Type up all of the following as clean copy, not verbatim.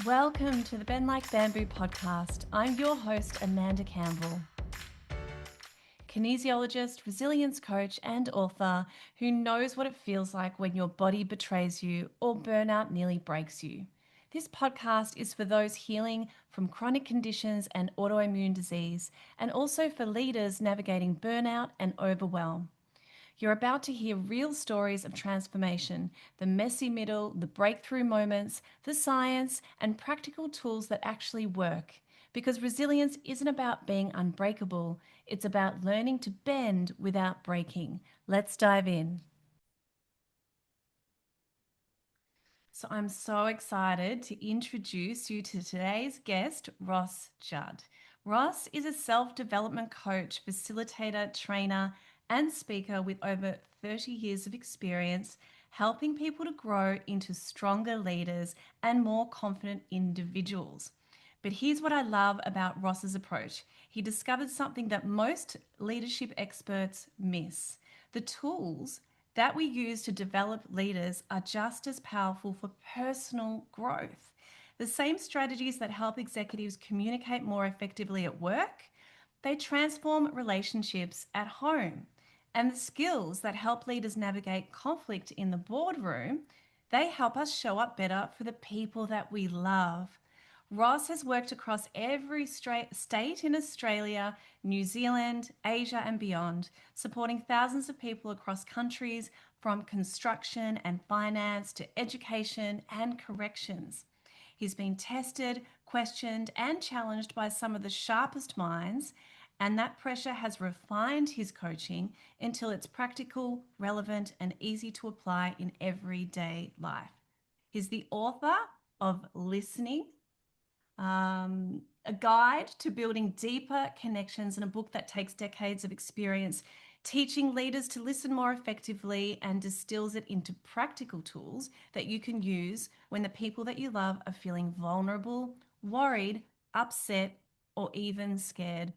Welcome to the Bend Like Bamboo podcast. I'm your host, Amanda Campbell, kinesiologist, resilience coach, and author who knows what it feels like when your body betrays you or burnout nearly breaks you. This podcast is for those healing from chronic conditions and autoimmune disease, and also for leaders navigating burnout and overwhelm. You're about to hear real stories of transformation, the messy middle, the breakthrough moments, the science, and practical tools that actually work. Because resilience isn't about being unbreakable, it's about learning to bend without breaking. Let's dive in. So, I'm so excited to introduce you to today's guest, Ross Judd. Ross is a self development coach, facilitator, trainer, and speaker with over 30 years of experience helping people to grow into stronger leaders and more confident individuals. But here's what I love about Ross's approach. He discovered something that most leadership experts miss. The tools that we use to develop leaders are just as powerful for personal growth. The same strategies that help executives communicate more effectively at work, they transform relationships at home. And the skills that help leaders navigate conflict in the boardroom, they help us show up better for the people that we love. Ross has worked across every state in Australia, New Zealand, Asia, and beyond, supporting thousands of people across countries from construction and finance to education and corrections. He's been tested, questioned, and challenged by some of the sharpest minds, and that pressure has refined his coaching until it's practical, relevant, and easy to apply in everyday life. He's the author of Listening, a guide to building deeper connections, and a book that takes decades of experience teaching leaders to listen more effectively and distills it into practical tools that you can use when the people that you love are feeling vulnerable, worried, upset, or even scared.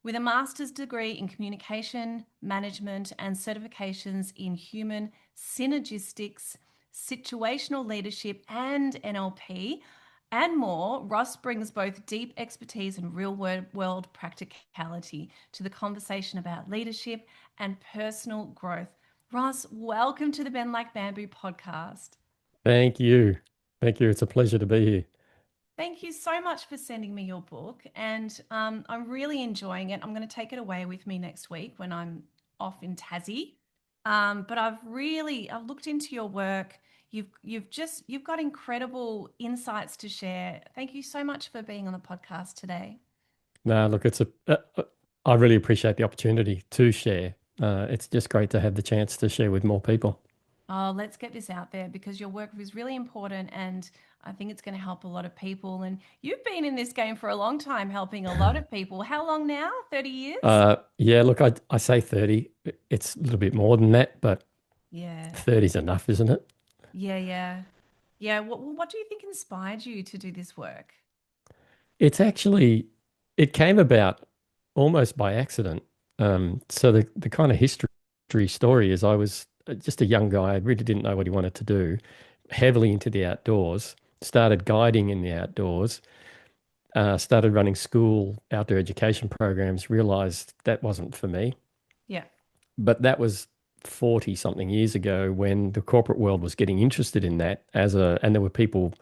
With a master's degree in communication management and certifications in human synergistics, situational leadership, and NLP, and more, Ross brings both deep expertise and real world practicality to the conversation about leadership and personal growth. Ross, welcome to the Bend Like Bamboo podcast. Thank you. Thank you. It's a pleasure to be here. Thank you so much for sending me your book, and I'm really enjoying it. I'm going to take it away with me next week when I'm off in Tassie. But I've looked into your work. You've got incredible insights to share. Thank you so much for being on the podcast today. No, look, I really appreciate the opportunity to share. It's just great to have the chance to share with more people. Oh, let's get this out there because your work is really important and I think it's going to help a lot of people. And you've been in this game for a long time, helping a lot of people. How long now? 30 years? Yeah, look, I say 30. It's a little bit more than that, but Yeah. 30 is enough, isn't it? Yeah, yeah. Yeah. What do you think inspired you to do this work? It's actually, it came about almost by accident. So the kind of history story is I was just a young guy. I really didn't know what he wanted to do, heavily into the outdoors, started guiding in the outdoors, started running school outdoor education programs, realized that wasn't for me. Yeah. But that was 40 something years ago when the corporate world was getting interested in that and there were people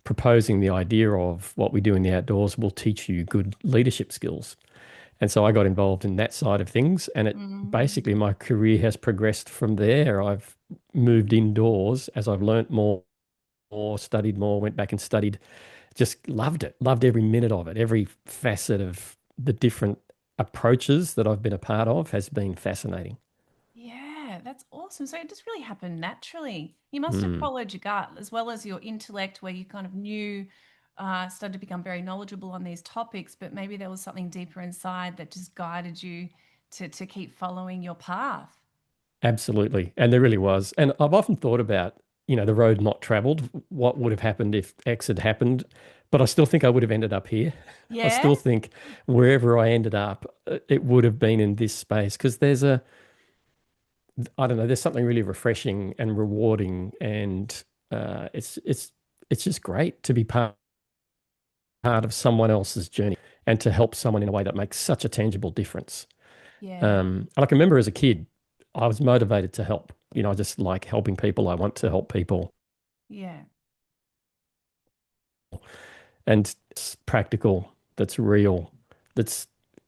proposing the idea of what we do in the outdoors will teach you good leadership skills. And so I got involved in that side of things. And it Mm. basically, my career has progressed from there. I've moved indoors as I've learnt more, studied more, went back and studied, just loved it, loved every minute of it. Every facet of the different approaches that I've been a part of has been fascinating. Yeah, that's awesome. So it just really happened naturally. You must have Mm, followed your gut as well as your intellect, where you kind of knew, started to become very knowledgeable on these topics, but maybe there was something deeper inside that just guided you to keep following your path. absolutely. And there really was. And I've often thought about, the road not traveled, what would have happened if X had happened. But I still think I would have ended up here. I Yeah. still think wherever I ended up, it would have been in this space because I don't know, there's something really refreshing and rewarding, and it's just great to be part. part of someone else's journey and to help someone in a way that makes such a tangible difference. Yeah. And I can remember as a kid, I was motivated to help. I just like helping people. I want to help people. Yeah. And it's practical, that's real, that's,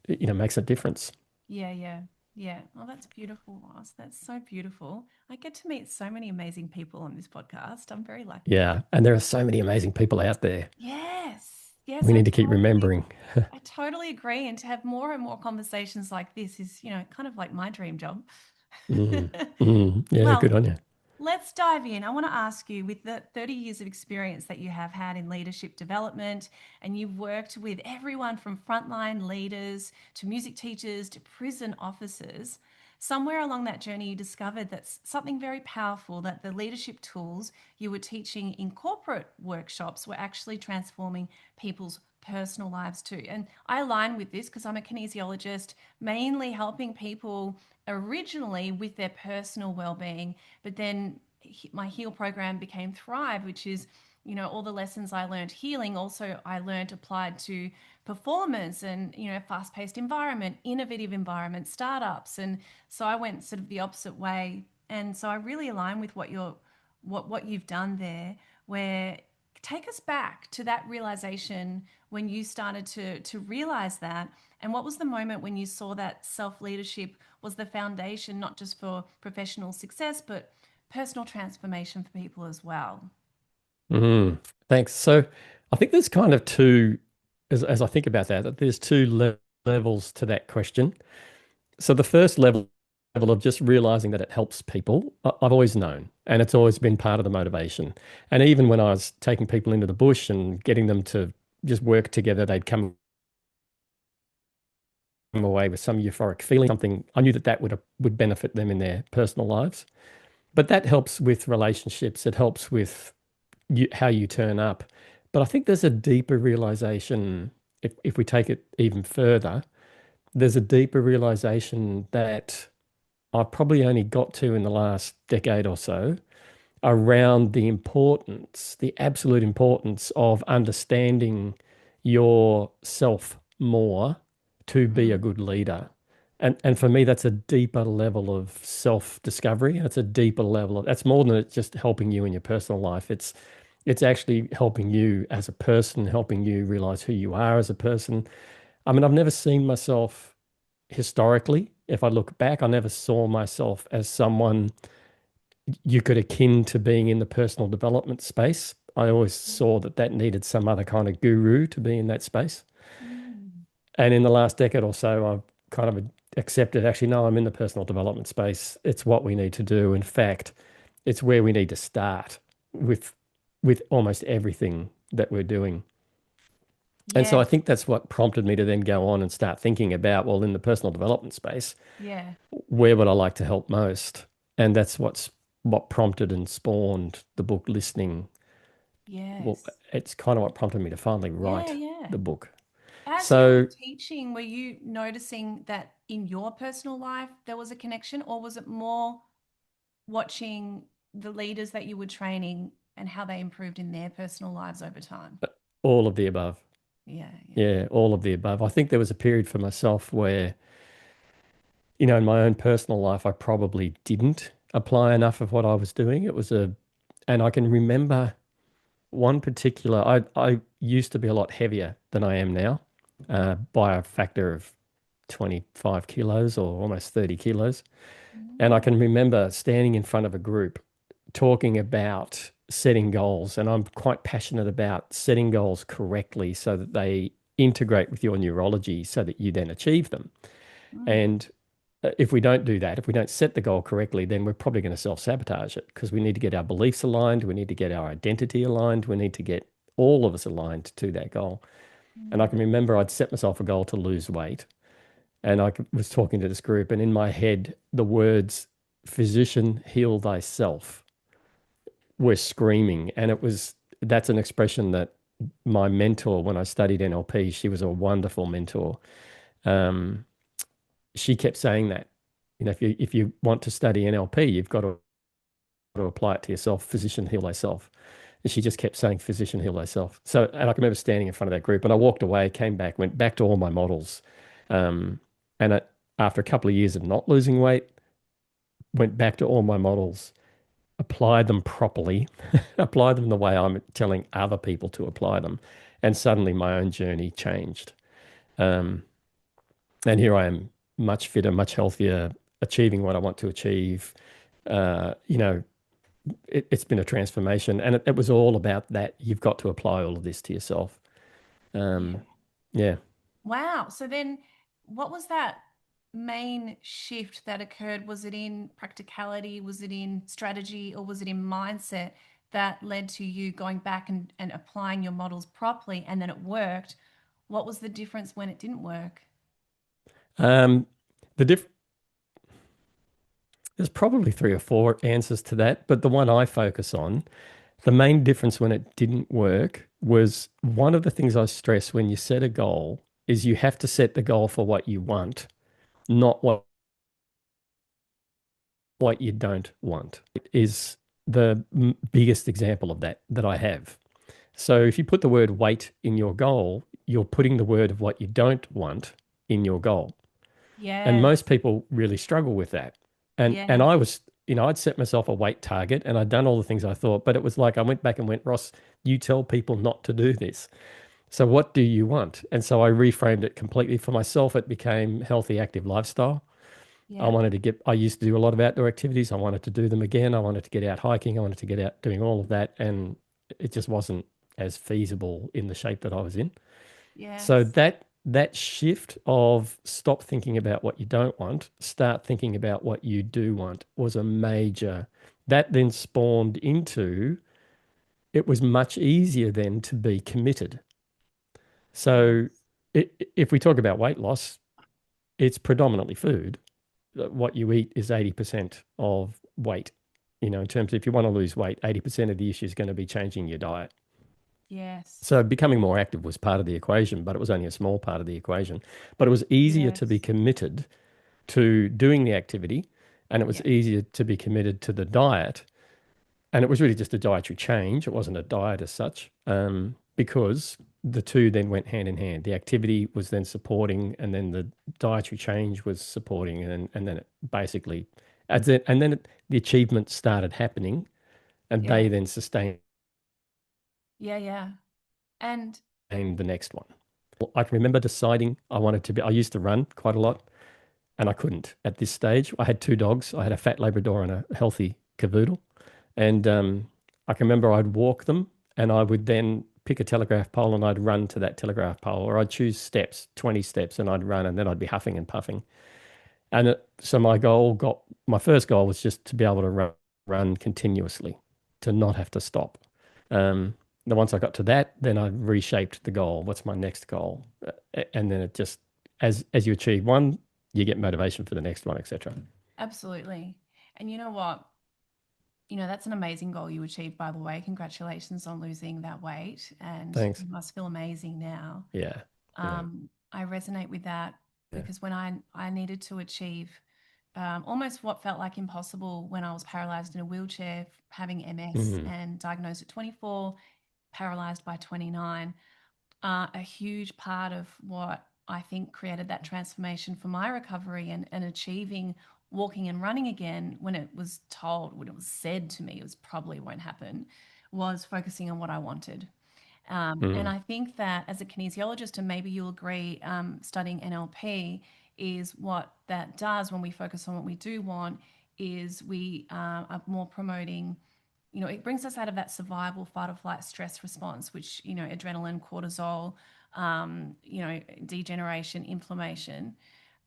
makes a difference. Yeah. Yeah. Yeah. Oh, that's beautiful, Ross. That's so beautiful. I get to meet so many amazing people on this podcast. I'm very lucky. Yeah. And there are so many amazing people out there. Yes. Yes, We need to keep remembering. I totally agree. And to have more and more conversations like this is, kind of like my dream job. Mm, yeah, Well, good on you. let's dive in. I want to ask you, with the 30 years of experience that you have had in leadership development, and you've worked with everyone from frontline leaders to music teachers to prison officers, somewhere along that journey, you discovered that something very powerful, that the leadership tools you were teaching in corporate workshops were actually transforming people's personal lives too. And I align with this because I'm a kinesiologist, mainly helping people originally with their personal well-being, but then my heal program became Thrive, which is, all the lessons I learned healing also I learned applied to performance and, fast-paced environment, innovative environment, startups. And so I went sort of the opposite way. And so I really align with what you've done there, where take us back to that realization when you started to realize that. And what was the moment when you saw that self-leadership was the foundation not just for professional success but personal transformation for people as well? Mm, thanks. So I think there's kind of two, as I think about that there's two levels to that question. So the first level of just realizing that it helps people, I've always known, and it's always been part of the motivation. And even when I was taking people into the bush and getting them to just work together, they'd come away with some euphoric feeling, something I knew that would benefit them in their personal lives. But that helps with relationships. It helps with how you turn up. But I think there's a deeper realization, if we take it even further, there's a deeper realization that I've probably only got to in the last decade or so around the importance, the absolute importance of understanding yourself more to be a Mm. good leader. And for me, that's a deeper level of self-discovery. It's a deeper level of that's more than it's just helping you in your personal life. It's actually helping you as a person, helping you realize who you are as a person. I mean, I've never seen myself historically. If I look back, I never saw myself as someone you could akin to being in the personal development space. I always saw that needed some other kind of guru to be in that space. Mm. And in the last decade or so, I've kind of accepted actually, no, I'm in the personal development space. It's what we need to do. In fact, it's where we need to start with with almost everything that we're doing. And so I Yes. think that's what prompted me to then go on and start thinking about, well, in the personal development space, Yeah. where would I like to help most? And that's what prompted and spawned the book Listening. Well, Yes. it's kind of what prompted me to finally Yeah. write Yeah. the book. As you were So teaching, were you noticing that in your personal life there was a connection, or was it more watching the leaders that you were training and how they improved in their personal lives over time? all of the above. Yeah. Yeah. Yeah, all of the above. I think there was a period for myself where, in my own personal life, I probably didn't apply enough of what I was doing. And I can remember one particular, I used to be a lot heavier than I am now, by a factor of 25 kilos or almost 30 kilos. And I Mm. can remember standing in front of a group talking about setting goals. And I'm quite passionate about setting goals correctly so that they integrate with your neurology so that you then achieve them. Mm. And if we don't do that, if we don't set the goal correctly, then we're probably going to self-sabotage it because we need to get our beliefs aligned. We need to get our identity aligned. We need to get all of us aligned to that goal. And I Mm. can remember I'd set myself a goal to lose weight. And was talking to this group, and in my head, the words, physician, heal thyself, were screaming. And that's an expression that my mentor, when I studied NLP, she was a wonderful mentor. Um, she kept saying that, if you want to study NLP, you've got to apply it to yourself, physician, heal thyself. And she just kept saying, physician, heal thyself. So, and I can remember standing in front of that group and I walked away, came back, went back to all my models. Um, and after a couple of years of not losing weight, went back to all my models, applied them properly, applied them the way I'm telling other people to apply them. And suddenly my own journey changed. Um, and here I am, much fitter, much healthier, achieving what I want to achieve. You know, it's been a transformation, and it was all about that. You've got to apply all of this to yourself. Yeah. Um, yeah. Wow. So then, what was that main shift that occurred? Was it in practicality? Was it in strategy? Or was it in mindset that led to you going back and applying your models properly and then it worked? What was the difference when it didn't work? Um, the diff There's probably three or four answers to that, but the one I focus on, the main difference when it didn't work was one of the things I stress when you set a goal is you have to set the goal for what you want, not what you don't want. It is the biggest example of that I have. So if you put the word weight in your goal, you're putting the word of what you don't want in your goal. And most Yes. people really struggle with that. And I Yes. was, I'd set myself a weight target and I'd done all the things I thought, but it was like I went back and went, Ross, you tell people not to do this. So what do you want? And so I reframed it completely for myself. It became healthy, active lifestyle. Yeah. I used to do a lot of outdoor activities. I wanted to do them again. I wanted to get out hiking. I wanted to get out doing all of that. And it just wasn't as feasible in the shape that I was in. So Yes. that shift of stop thinking about what you don't want, start thinking about what you do want was a major. That then spawned into it was much easier then to be committed. So Yes. if we talk about weight loss, it's predominantly food. What you eat is 80% of weight. In terms of if you want to lose weight, 80% of the issue is going to be changing your diet. Yes. So becoming more active was part of the equation, but it was only a small part of the equation. But it was easier to be Yes. committed to doing the activity, and it was Yeah. easier to be committed to the diet. And it was really just a dietary change. It wasn't a diet as such, because the two then went hand in hand. The activity was then supporting, and then the dietary change was supporting, and then it basically, the achievements started happening, and Yeah. they then sustained Yeah. Yeah. And the next one. I can remember deciding I wanted to be. I used to run quite a lot, and I couldn't at this stage. I had two dogs. I had a fat Labrador and a healthy cavoodle. And I can remember I'd walk them and I would then pick a telegraph pole and I'd run to that telegraph pole, or I'd choose steps, 20 steps, and I'd run and then I'd be huffing and puffing. So my first goal was just to be able to run continuously, to not have to stop. Um, then once I got to that, then I reshaped the goal. What's my next goal? And then it just, as you achieve one, you get motivation for the next one, etc. absolutely. And you know what? That's an amazing goal you achieved, by the way. Congratulations on losing that weight. And Thanks. you must feel amazing now. Yeah. Yeah. I resonate with that Yeah. because when I needed to achieve almost what felt like impossible when I was paralyzed in a wheelchair, having MS Mm. and diagnosed at 24, paralyzed by 29, a huge part of what I think created that transformation for my recovery and achieving walking and running again when it was told, when it was said to me, it was probably won't happen, was focusing on what I wanted. And Mm. I think that as a kinesiologist, and maybe you'll agree, studying NLP is what that does when we focus on what we do want, is we are more promoting, it brings us out of that survival fight or flight stress response, which, adrenaline, cortisol, degeneration, inflammation,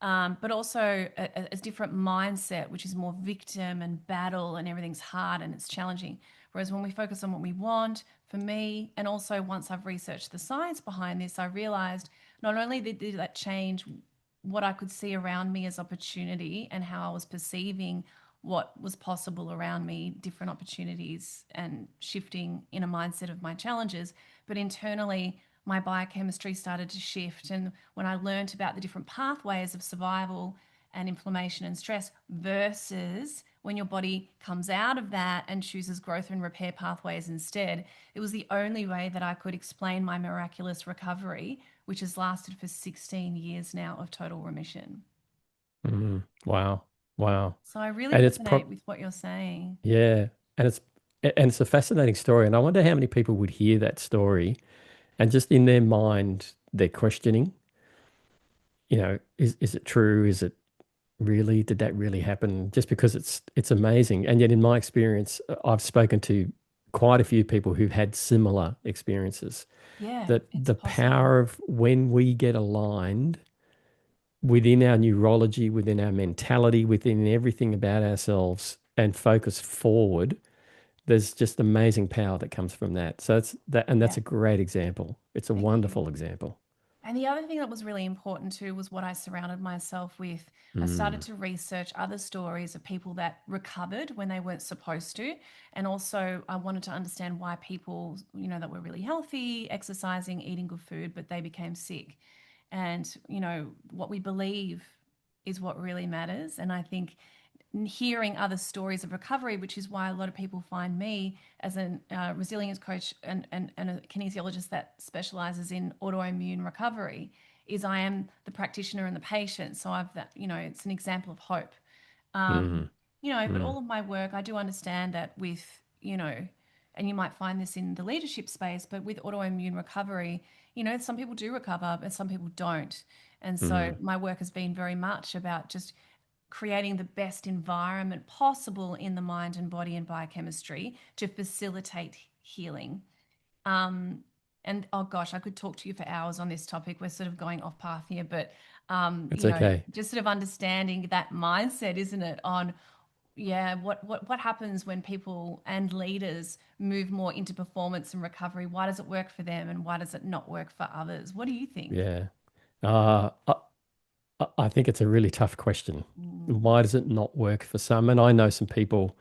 but also a different mindset, which is more victim and battle and everything's hard and it's challenging. Whereas when we focus on what we want, for me, and also once I've researched the science behind this, I realized not only did that change what I could see around me as opportunity and how I was perceiving what was possible around me, different opportunities, and shifting in a mindset of my challenges. But internally, my biochemistry started to shift. And when I learned about the different pathways of survival and inflammation and stress versus when your body comes out of that and chooses growth and repair pathways instead, it was the only way that I could explain my miraculous recovery, which has lasted for 16 years now of total remission. Wow. Wow. So I really And it's resonate pro with what you're saying. yeah, and it's a fascinating story. And I wonder how many people would hear that story and just in their mind they're questioning, is it true? Is it really? Did that really happen? Just because it's amazing. And yet in my experience, I've spoken to quite a few people who've had similar experiences. Yeah, That it's the possible. power of when we get aligned within our neurology, within our mentality, within everything about ourselves and focus forward, there's just amazing power that comes from that. So it's that, and that's Yeah, a great example. It's a thank you. wonderful example. And the other thing that was really important too was what I surrounded myself with. I started Mm, to research other stories of people that recovered when they weren't supposed to. And also, I wanted to understand why people, that were really healthy, exercising, eating good food, but they became sick. And, what we believe is what really matters. And I think hearing other stories of recovery, which is why a lot of people find me as a resilience coach and a kinesiologist that specializes in autoimmune recovery, is I am the practitioner and the patient. So I've that, it's an example of hope. Um, mm, but mm, all of my work, I do understand that with, and you might find this in the leadership space, but with autoimmune recovery, some people do recover and some people don't. And so mm. my work has been very much about just creating the best environment possible in the mind and body and biochemistry to facilitate healing. Um, and oh gosh, I could talk to you for hours on this topic. We're sort of going off path here, but It's okay. just sort of understanding that mindset, isn't it? On yeah, what happens when people and leaders move more into performance and recovery? Why does it work for them, and why does it not work for others? What do you think? Yeah. Uh, I, I think it's a really tough question. Mm, Why does it not work for some? And I know some people,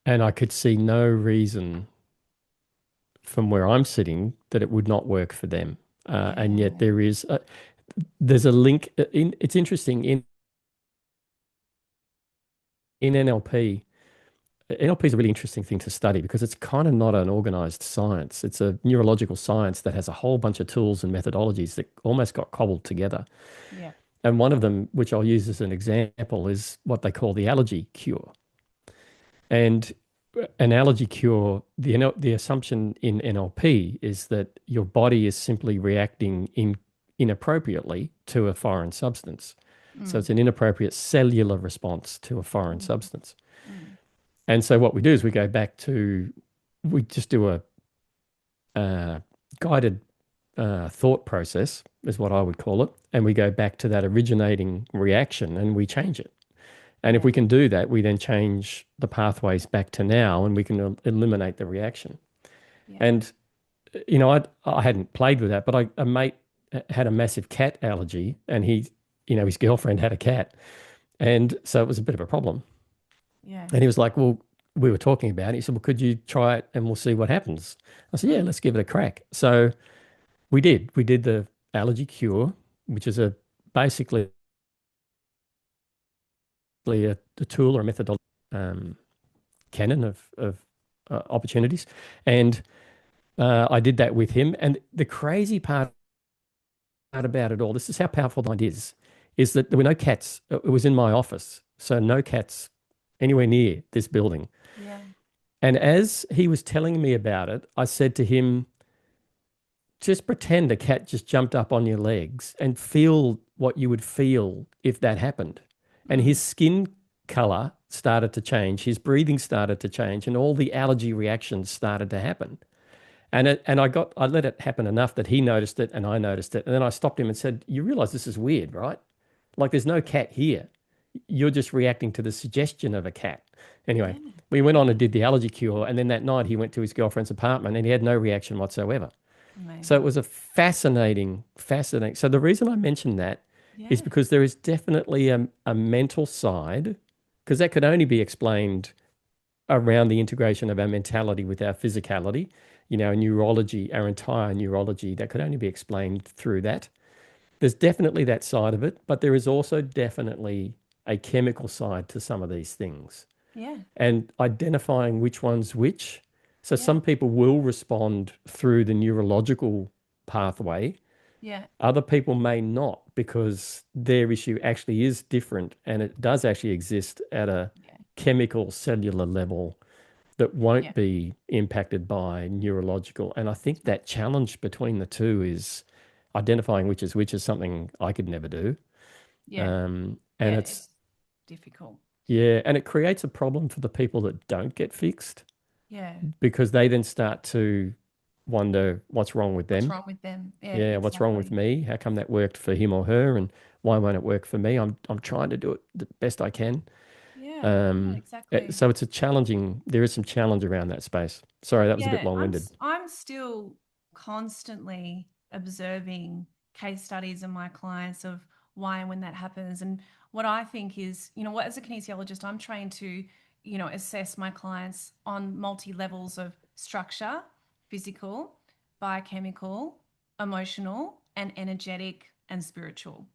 and I could see no reason from where I'm sitting that it would not work for them. And yet yeah, there's a link it's interesting in NLP. NLP is a really interesting thing to study because it's kind of not an organized science. It's a neurological science that has a whole bunch of tools and methodologies that almost got cobbled together. yeah, And one of them, which I'll use as an example, is what they call the allergy cure. And an allergy cure, the assumption in NLP is that your body is simply reacting inappropriately to a foreign substance. So mm, it's an inappropriate cellular response to a foreign mm, substance. mm, And so what we do is we just do a guided thought process, is what I would call it. And we go back to that originating reaction and we change it. And if yeah, we can do that, we then change the pathways back to now and we can eliminate the reaction. yeah. And, I hadn't played with that, but a mate had a massive cat allergy and his girlfriend had a cat. And so it was a bit of a problem. Yeah. And he was like, well, we were talking about it. He said, well, could you try it and we'll see what happens? I said, yeah, Mm, let's give it a crack. So we did. We did the allergy cure, which is basically a tool or a methodology um, canon of opportunities. And I did that with him. And the crazy part about it all, this is how powerful the mind is that there were no cats. It was in my office. So no cats anywhere near this building. yeah. And as he was telling me about it, I said to him, just pretend a cat just jumped up on your legs and feel what you would feel if that happened. And Mm, his skin color started to change, his breathing started to change, and all the allergy reactions started to happen. And I let it happen enough that he noticed it and I noticed it. And then I stopped him and said, you realize this is weird, right? Like there's no cat here. You're just reacting to the suggestion of a cat. Anyway, yeah. we went on and Yeah. did the allergy cure. And then that night he went to his girlfriend's apartment and he had no reaction whatsoever. So it Amazing. was a fascinating. So the reason I mention that is Yeah. because there is definitely a mental side, because that could only be explained around the integration of our mentality with our physicality, our neurology, our entire neurology, that could only be explained through that. There's definitely that side of it, but there is also definitely a chemical side to some of these things Yeah. and identifying which one's which. So Yeah. some people will respond through the neurological pathway. Yeah. Other people may not because their issue actually is different and it does actually exist at a Yeah. chemical cellular level that won't Yeah. be impacted by neurological. And I think that challenge between the two is identifying which is something I could never do. Yeah. And Yeah. it's, It's difficult. yeah, and it creates a problem for the people that don't get fixed Yeah. because they then start to wonder what's wrong with What's them. wrong with them? Yeah, Yeah, what's wrong with exactly. me? How come that worked for him or her, and why won't it work for me? I'm trying to do it the best I can. Yeah. Yeah, exactly. So it's a challenging. There is some challenge around that space. Sorry, that was a bit Yeah, long-winded. I'm still constantly observing case studies of my clients of why and when that happens. And what I think is, what as a kinesiologist, I'm trained to, assess my clients on multi levels of structure, physical, biochemical, emotional, and energetic and spiritual.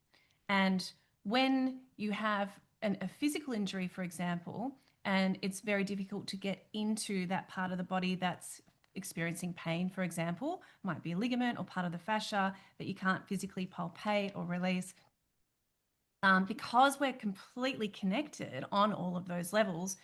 And when you have a physical injury, for example, and it's very difficult to get into that part of the body that's experiencing pain, for example, might be a ligament or part of the fascia that you can't physically palpate or release. Because we're completely connected on all of those levels,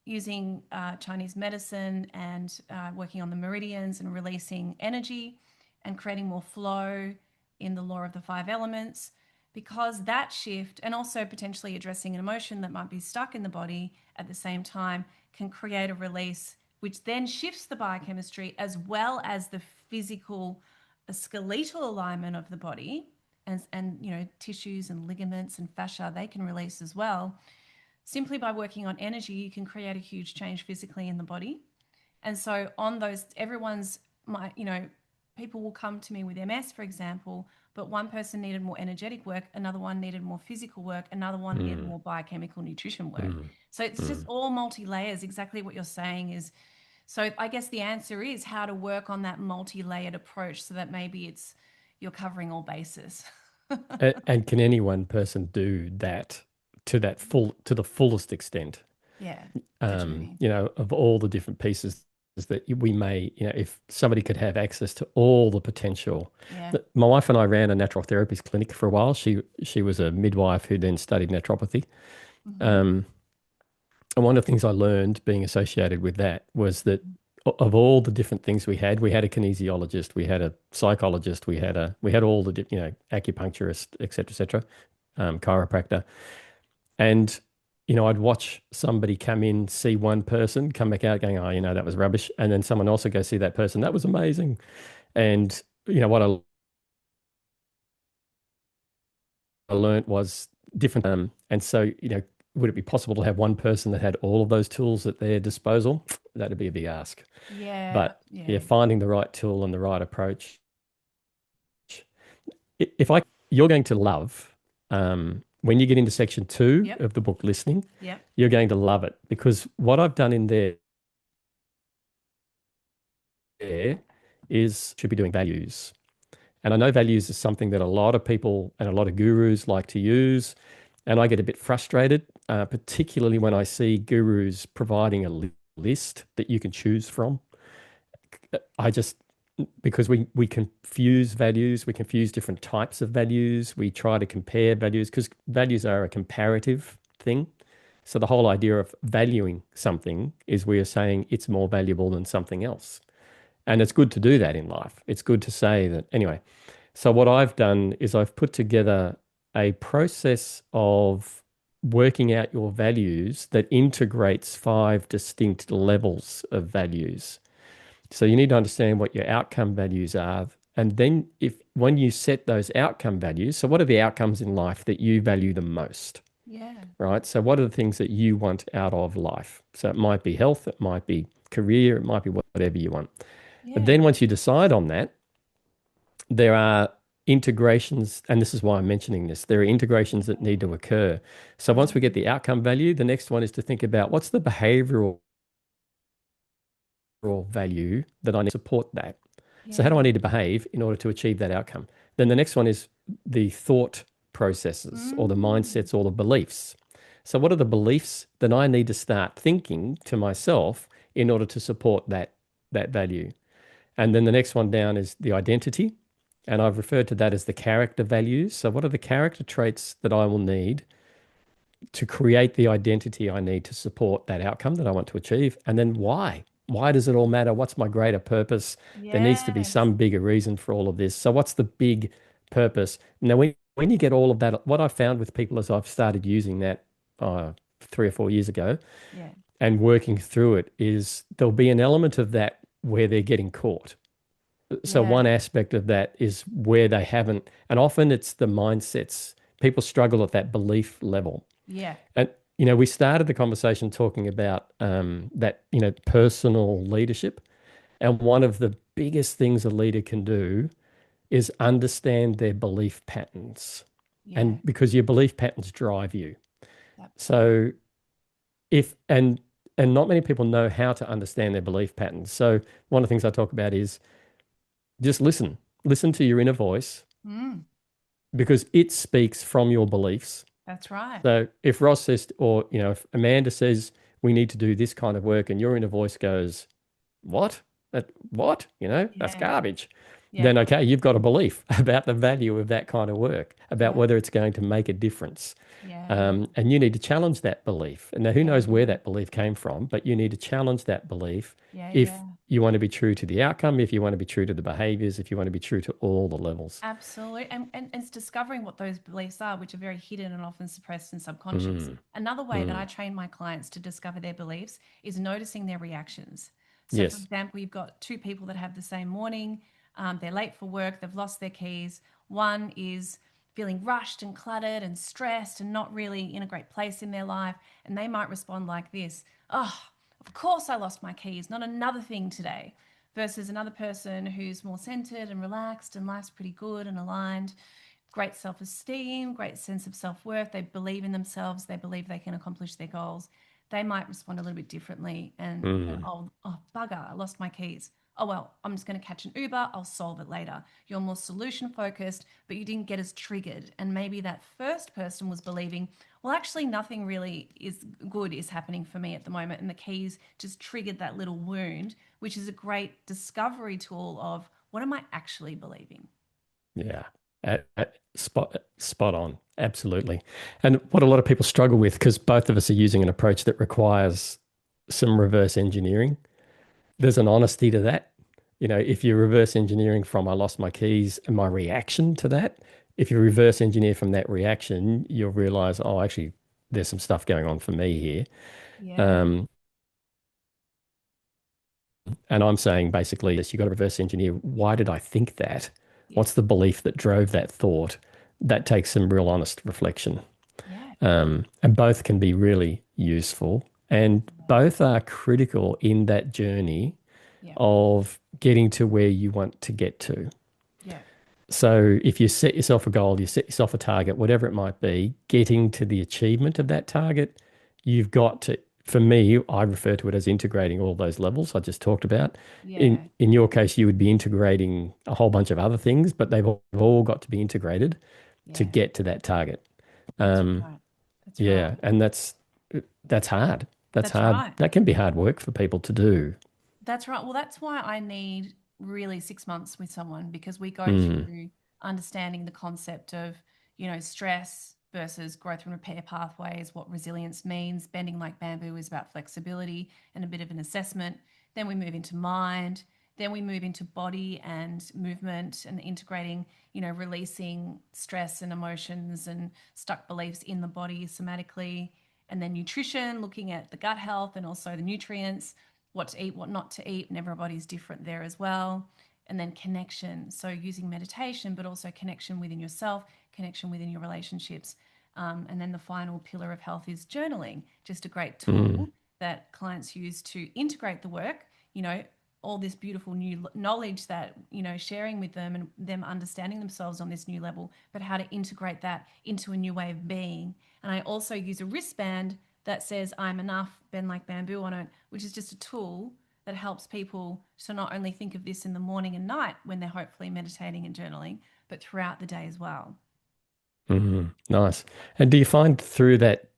using Chinese medicine and working on the meridians and releasing energy and creating more flow in the law of the five elements, because that shift and also potentially addressing an emotion that might be stuck in the body at the same time can create a release, which then shifts the biochemistry as well as the physical, skeletal alignment of the body and tissues and ligaments and fascia they can release as well. Simply by working on energy you can create a huge change physically in the body. And so on those, everyone's my people will come to me with MS, for example, but one person needed more energetic work, another one needed more physical work, another one needed Mm, more biochemical nutrition work. mm, So it's just mm. all multi layers. Exactly what you're saying is, so I guess the answer is how to work on that multi-layered approach so that maybe it's you're covering all bases. And can any one person do that to the fullest extent? Yeah, the journey. Of all the different pieces that we may, if somebody could have access to all the potential. Yeah. My wife and I ran a natural therapies clinic for a while. She was a midwife who then studied naturopathy. Mm-hmm. Um, and one of the things I learned being associated with that was that of all the different things we had a kinesiologist, we had a psychologist, we had all the acupuncturist, et cetera, chiropractor, and I'd watch somebody come in, see one person, come back out going, oh, that was rubbish, and then someone else would go see that person, that was amazing, and what I learned was different. And so, would it be possible to have one person that had all of those tools at their disposal? That'd be a big ask. Yeah. But yeah, Yeah. finding the right tool and the right approach. If you're going to love, when you get into section two Yep. of the book listening, Yep. you're going to love it because what I've done in there is should be doing values. And I know values is something that a lot of people and a lot of gurus like to use. And I get a bit frustrated, particularly when I see gurus providing a list that you can choose from. I just, because we confuse values, we confuse different types of values. We try to compare values because values are a comparative thing. So the whole idea of valuing something is we are saying it's more valuable than something else. And it's good to do that in life. It's good to say that. Anyway, so what I've done is I've put together a process of working out your values that integrates five distinct levels of values. So you need to understand what your outcome values are. And then if when you set those outcome values, so what are the outcomes in life that you value the most? Yeah. Right? So what are the things that you want out of life? So it might be health, it might be career, it might be whatever you want. And Yeah. then once you decide on that, there are integrations, and this is why I'm mentioning this. There are integrations that need to occur. So once we get Mm. the outcome value, the next one is to think about what's the behavioral value that I need to support that. So how do I Yeah. need to behave in order to achieve that outcome? Then the next one is the thought. processes or the Mm. mindsets or the beliefs. So, what are the beliefs that I need to start thinking to myself in order to support that value? And then the next one down is the identity. And I've referred to that as the character values. So, what are the character traits that I will need to create the identity I need to support that outcome that I want to achieve? And then why? Why does it all matter? What's my greater purpose? There needs to be Yes. some bigger reason for all of this. So, what's the big purpose? Now, when you get all of that, what I found with people as I've started using that 3 or 4 years ago Yeah. and working through it is there'll be an element of that where they're getting caught. So Yeah. one aspect of that is where they haven't, and often it's the mindsets. People struggle at that belief level. Yeah. And, we started the conversation talking about that, personal leadership. And one of the biggest things a leader can do is understand their belief patterns. Yeah. And because your belief patterns drive you. Yep. So if, and not many people know how to understand their belief patterns. So one of the things I talk about is just listen to your inner voice Mm. because it speaks from your beliefs. That's right. So if Ross says, or, if Amanda says, we need to do this kind of work, and your inner voice goes, what? What? That's Yeah. garbage. Yeah. Then, okay, you've got a belief about the value of that kind of work, about Yeah. whether it's going to make a difference. Yeah. And you need to challenge that belief. And now, who Yeah. knows where that belief came from, but you need to challenge that belief Yeah. if Yeah. you want to be true to the outcome, if you want to be true to the behaviors, if you want to be true to all the levels. Absolutely. And it's discovering what those beliefs are, which are very hidden and often suppressed and subconscious. Mm, Another way that I mm. train my clients to discover their beliefs is noticing their reactions. So, for Yes. example, you've got two people that have the same morning, they're late for work, they've lost their keys. One is feeling rushed and cluttered and stressed and not really in a great place in their life. And they might respond like this: oh, of course I lost my keys, not another thing today, versus another person who's more centered and relaxed and life's pretty good and aligned, great self esteem, great sense of self worth. They believe in themselves, they believe they can accomplish their goals. They might respond a little bit differently and, Mm. oh, bugger, I lost my keys. Oh, well, I'm just going to catch an Uber. I'll solve it later. You're more solution focused, but you didn't get as triggered. And maybe that first person was believing, well, actually, nothing really is good is happening for me at the moment. And the keys just triggered that little wound, which is a great discovery tool of what am I actually believing? Yeah. Spot on. Absolutely. And what a lot of people struggle with, because both of us are using an approach that requires some reverse engineering. There's an honesty to that. If you're reverse engineering from I lost my keys and my reaction to that, if you reverse engineer from that reaction, you'll realize, oh, actually, there's some stuff going on for me here. Yeah. Um, and I'm saying basically, yes, you've got to reverse engineer. Why did I think that? Yeah. What's the belief that drove that thought? That takes some real honest reflection. Yeah. And both can be really useful. And both are critical in that journey Yeah. of getting to where you want to get to. Yeah. So if you set yourself a goal, you set yourself a target, whatever it might be, getting to the achievement of that target, you've got to, for me, I refer to it as integrating all those levels I just talked about. In Yeah. in your case, you would be integrating a whole bunch of other things, but they've all got to be integrated to Yeah. get to that target. That's Um, right. That's yeah, right. and that's hard. That's That's hard. right. That can be hard work for people to do. That's right. Well, that's why I need really 6 months with someone because we go Mm, through understanding the concept of, stress versus growth and repair pathways, what resilience means. Bending like bamboo is about flexibility and a bit of an assessment. Then we move into mind. Then we move into body and movement and integrating, releasing stress and emotions and stuck beliefs in the body somatically. And then nutrition, looking at the gut health and also the nutrients, what to eat, what not to eat, and everybody's different there as well. And then connection. So using meditation, but also connection within yourself, connection within your relationships. And then the final pillar of health is journaling, just a great mm, tool that clients use to integrate the work, you know, all this beautiful new knowledge that, sharing with them and them understanding themselves on this new level, but how to integrate that into a new way of being. And I also use a wristband that says I'm enough, bend like bamboo on it, which is just a tool that helps people to not only think of this in the morning and night when they're hopefully meditating and journaling, but throughout the day as well. Nice. And do you find through that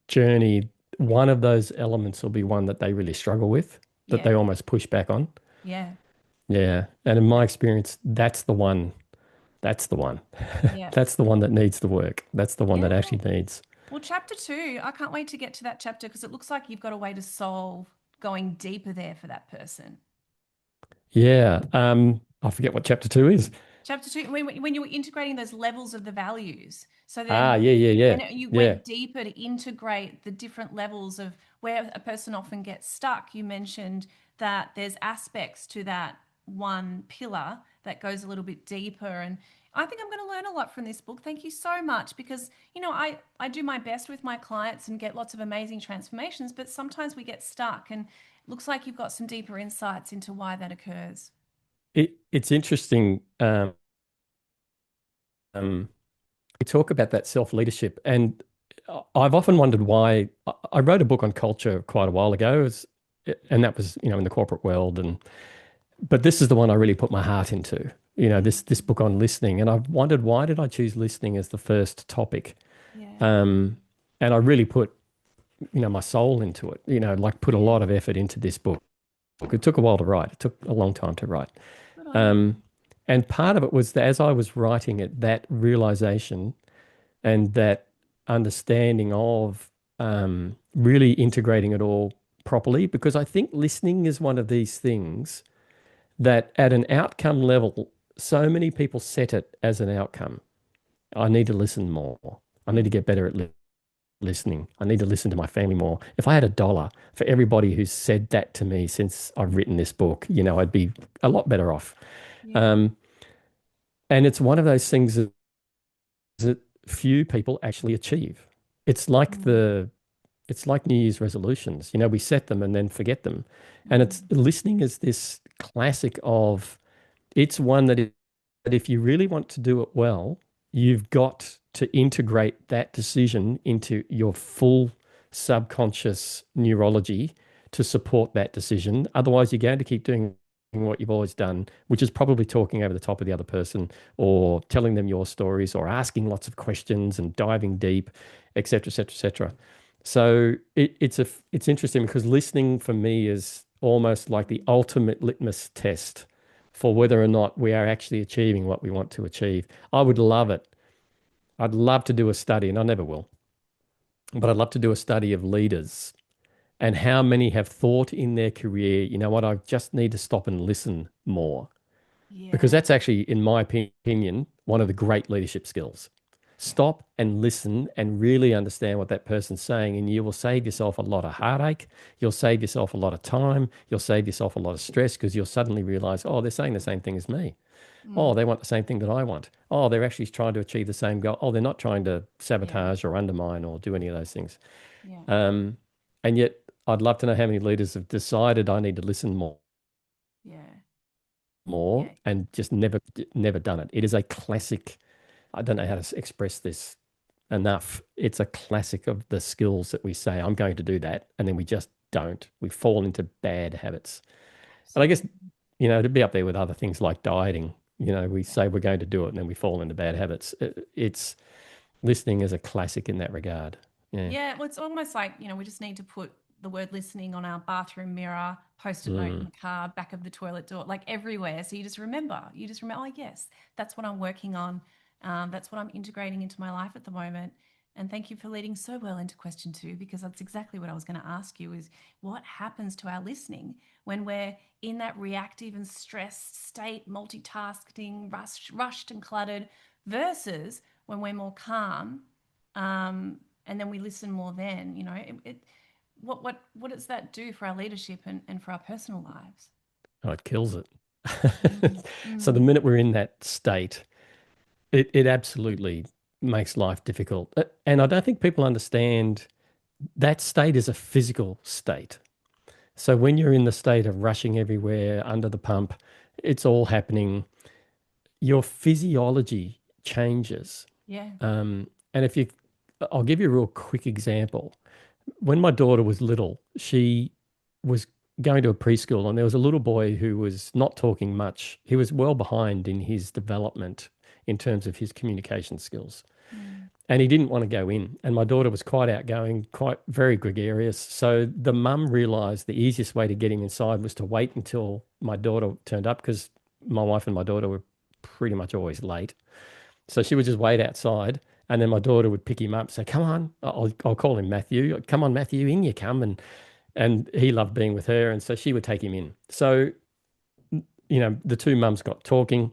journey, one of those elements will be one that they really struggle with, that they Yeah. almost push back on? Yeah. Yeah. And in my experience, that's the one. That's the one. That's Yes. the one that needs the work. That's the one Yeah. that actually needs. Well, chapter two, I can't wait to get to that chapter because it looks like you've got a way to solve going deeper there for that person. Yeah. I forget what chapter two is. Chapter two, when you were integrating those levels of the values, so Ah, then yeah, yeah, yeah. when you Yeah. went deeper to integrate the different levels of where a person often gets stuck, you mentioned that there's aspects to that one pillar that goes a little bit deeper. And I think I'm going to learn a lot from this book. Thank you so much because, I do my best with my clients and get lots of amazing transformations, but sometimes we get stuck and it looks like you've got some deeper insights into why that occurs. It's interesting. Um, we talk about that self-leadership, and I've often wondered why. I wrote a book on culture quite a while ago, and that was, in the corporate world, and but this is the one I really put my heart into. This book on listening, and I've wondered why did I choose listening as the first topic? Yeah. Um, and I really put, my soul into it. Like put a Yeah. lot of effort into this book. It took a while to write. It took a long time to write. Good on you. Um, and part of it was that as I was writing it, that realization and that understanding of really integrating it all properly, because I think listening is one of these things that at an outcome level, so many people set it as an outcome. I need to listen more. I need to get better at listening. I need to listen to my family more. If I had $1 for everybody who's said that to me since I've written this book, I'd be a lot better off. Yeah. Um, and it's one of those things that few people actually achieve. It's like Mm, the it's like New Year's resolutions. We set them and then forget them. And it's mm, listening is this classic of it's one that if you really want to do it well, you've got to integrate that decision into your full subconscious neurology to support that decision. Otherwise, you're going to keep doing what you've always done, which is probably talking over the top of the other person or telling them your stories or asking lots of questions and diving deep, et cetera, et cetera, et cetera. So it's interesting because listening for me is almost like the ultimate litmus test for whether or not we are actually achieving what we want to achieve. I would love it. I'd love to do a study, and I never will, but I'd love to do a study of leaders and how many have thought in their career, you know what, I just need to stop and listen more. Because yeah. that's actually, in my opinion, one of the great leadership skills. Stop and listen and really understand what that person's saying, and you will save yourself a lot of heartache. You'll save yourself a lot of time. You'll save yourself a lot of stress because you'll suddenly realize, oh, they're saying the same thing as me. Oh, Mm, they want the same thing that I want. Oh, they're actually trying to achieve the same goal. Oh, they're not trying to yeah. sabotage or undermine or do any of those things. Yeah. Um, and yet, I'd love to know how many leaders have decided I need to listen Yeah. more Yeah. and just never done it. It is a classic. I don't know how to express this enough. It's a classic of the skills that we say, I'm going to do that. And then we just don't. We fall into bad habits. And I guess, Absolutely. to be up there with other things like dieting, we Yeah. say we're going to do it and then we fall into bad habits. It's listening is a classic in that regard. Yeah. Yeah, well, it's almost like, we just need to put the word listening on our bathroom mirror, post-it note in Mm. the car, back of the toilet door, like everywhere. So you just remember, oh, yes, that's what I'm working on. That's what I'm integrating into my life at the moment. And thank you for leading so well into question two, because that's exactly what I was going to ask you is what happens to our listening when we're in that reactive and stressed state, multitasking, rushed and cluttered, versus when we're more calm, and then we listen more then, what does that do for our leadership and for our personal lives? Oh, it kills it. Mm, So the mm, minute we're in that state, it absolutely makes life difficult. And I don't think people understand that state is a physical state. So when you're in the state of rushing everywhere under the pump, it's all happening. Your physiology changes. yeah. And I'll give you a real quick example. When my daughter was little, she was going to a preschool, and there was a little boy who was not talking much. He was well behind in his development in terms of his communication skills. Mm, and he didn't want to go in. And my daughter was quite outgoing, quite very gregarious. So the mum realised the easiest way to get him inside was to wait until my daughter turned up, because my wife and my daughter were pretty much always late. So she would just wait outside, and then my daughter would pick him up, say, "Come on," I'll call him Matthew. "Come on, Matthew, in you come." And he loved being with her, and so she would take him in. So the two mums got talking.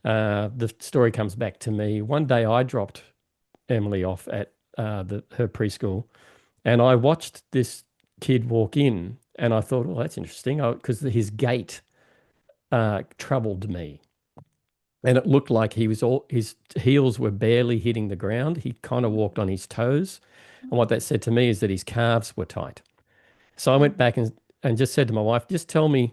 The story comes back to me. One day I dropped Emily off at her preschool, and I watched this kid walk in, and I thought, well, that's interesting, because his gait troubled me. And it looked like his heels were barely hitting the ground. He kind of walked on his toes. And what that said to me is that his calves were tight. So I went Mm. back and just said to my wife, just tell me,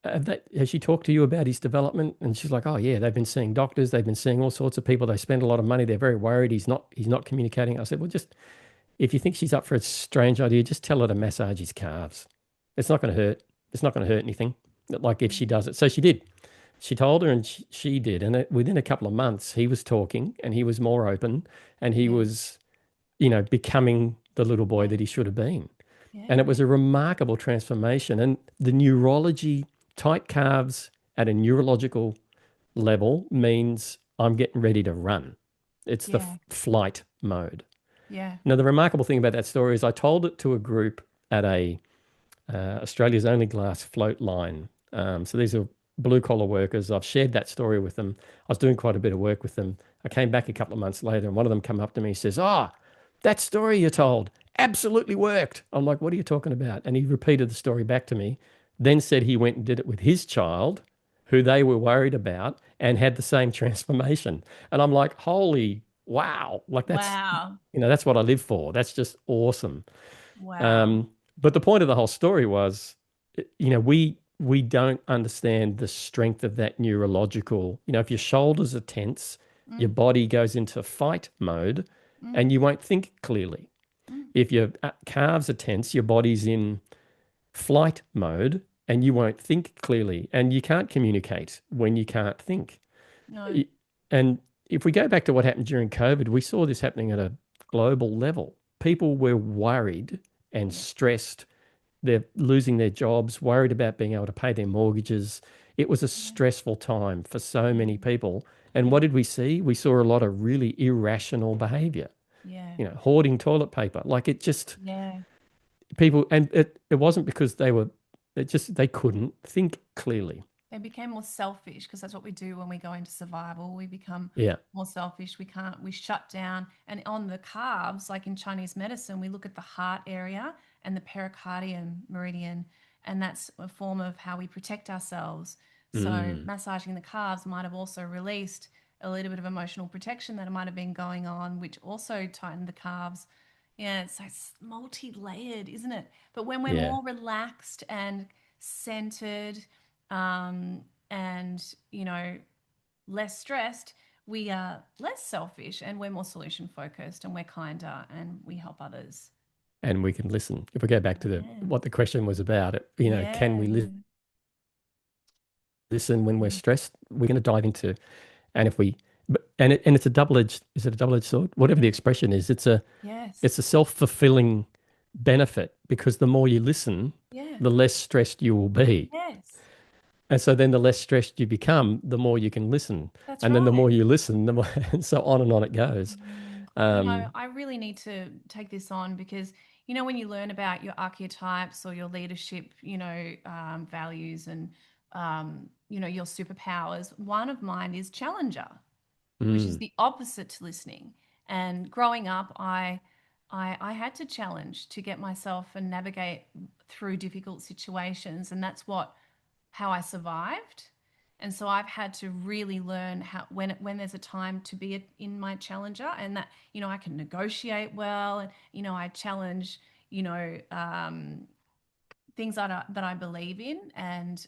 has she talked to you about his development? And she's like, oh yeah, they've been seeing doctors, they've been seeing all sorts of people. They spend a lot of money. They're very worried he's not communicating. I said, well, just if you think she's up for a strange idea, just tell her to massage his calves. It's not going to hurt. It's not going to hurt anything. Like if she does it. So she did. She told her, and she did. And within a couple of months, he was talking, and he was more open, and he Yeah. was, becoming the little boy Yeah. that he should have been. And it Yeah. was a remarkable transformation. And the neurology, tight calves at a neurological level means I'm getting ready to run. It's the Yeah. flight mode. Yeah. Now, the remarkable thing about that story is I told it to a group at Australia's only glass float line. So these are blue collar workers. I've shared that story with them. I was doing quite a bit of work with them. I came back a couple of months later, and one of them come up to me and says, "Oh, that story you told absolutely worked." I'm like, "What are you talking about?" And he repeated the story back to me, then said he went and did it with his child, who they were worried about, and had the same transformation. And I'm like, "Holy wow!" Like Wow. that's what I live for. That's just awesome. Wow. Um, but the point of the whole story was, we don't understand the strength of that neurological. If your shoulders are tense, your Mm. body goes into fight mode, Mm. and you won't think clearly. Mm. If your calves are tense, your body's in flight mode, and you won't think clearly, and you can't communicate when you can't think. No. And if we go back to what happened during COVID, we saw this happening at a global level. People were worried and Yeah. stressed. They're losing their jobs, worried about being able to pay their mortgages. It was a Yeah. stressful time for so Yeah. many people. And what Yeah. did we see? We saw a lot of really irrational behavior, Yeah. hoarding toilet paper. Like it just, Yeah. people, and it wasn't because they couldn't think clearly. They became more selfish because that's what we do when we go into survival. We become Yeah. more selfish. We shut down. And on the calves, like in Chinese medicine, we look at the heart area and the pericardium meridian, and that's a form of how we protect ourselves. So Mm. massaging the calves might have also released a little bit of emotional protection that might have been going on, which also tightened the calves. Yeah, it's multi-layered, isn't it? But when we're Yeah. more relaxed and centered, um, and less stressed, we are less selfish and we're more solution focused and we're kinder and we help others. And we can listen. If we go back to Yeah. what the question was about, can Yeah. we listen when we're stressed? We're going to dive into, and if we, and it's a double-edged, is it a double-edged sword? Whatever the Yeah. expression is, it's a Yes. self-fulfilling benefit, because the more you listen, Yeah. the less stressed you will be. Yes. And so then the less stressed you become, the more you can listen. That's And then the right. more you listen, the more, and so on it goes. Um, I really need to take this on because, when you learn about your archetypes or your leadership, values and, your superpowers, one of mine is challenger, which is mm, the opposite to listening. And growing up, I had to challenge to get myself and navigate through difficult situations, and that's how I survived. And so I've had to really learn how when there's a time to be in my challenger, and that I can negotiate well, and I challenge things that I believe in and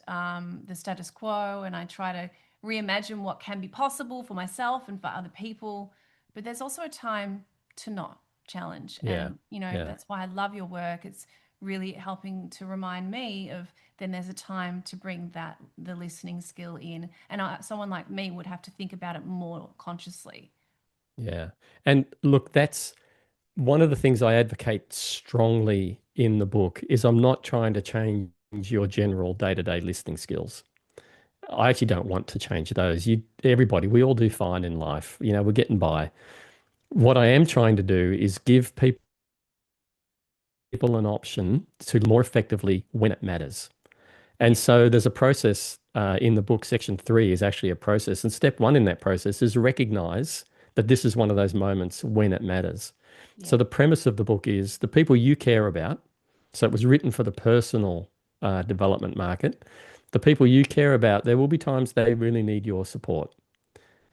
the status quo, and I try to reimagine what can be possible for myself and for other people. But there's also a time to not challenge, yeah, and yeah. that's why I love your work. It's really helping to remind me of then there's a time to bring the listening skill in, and someone like me would have to think about it more consciously. Yeah. And look, that's one of the things I advocate strongly in the book is I'm not trying to change your general day-to-day listening skills. I actually don't want to change those. Everybody, we all do fine in life. We're getting by. What I am trying to do is give people an option to more effectively when it matters. And Yeah, so there's a process in the book. Section 3 is actually a process. And step 1 in that process is recognize that this is one of those moments when it matters. So yeah, the premise of the book is the people you care about. So it was written for the personal development market. The people you care about, there will be times they really need your support.